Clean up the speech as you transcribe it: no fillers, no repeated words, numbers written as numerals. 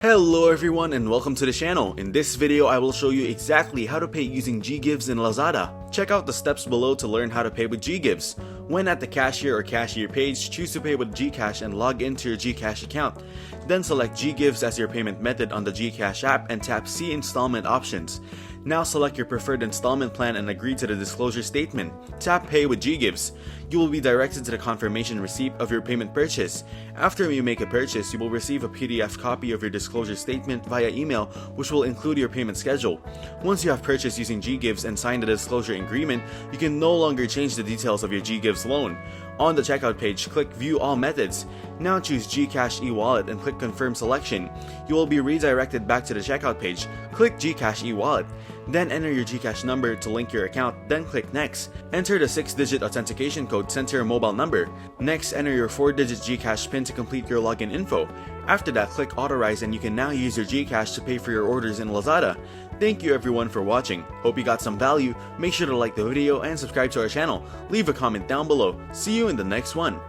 Hello everyone and welcome to the channel. In this video, I will show you exactly how to pay using Ggives in Lazada. Check out the steps below to learn how to pay with Ggives. When at the cashier or cashier page, choose to pay with Gcash and log into your Gcash account. Then select Ggives as your payment method on the Gcash app and tap See Installment Options. Now select your preferred installment plan and agree to the disclosure statement. Tap Pay with Ggives. You will be directed to the confirmation receipt of your payment purchase. After you make a purchase, you will receive a PDF copy of your disclosure statement via email, which will include your payment schedule. Once you have purchased using Ggives and signed the disclosure agreement, you can no longer change the details of your Ggives loan. On the checkout page, click View All Methods. Now choose Gcash eWallet and click Confirm Selection. You will be redirected back to the checkout page. Click Gcash eWallet. Then enter your Gcash number to link your account, then click Next. Enter the 6-digit authentication code sent to your mobile number. Next, enter your 4-digit Gcash PIN to complete your login info. After that, click Authorize and you can now use your Gcash to pay for your orders in Lazada. Thank you everyone for watching. Hope you got some value. Make sure to like the video and subscribe to our channel. Leave a comment down below. See you in the next one.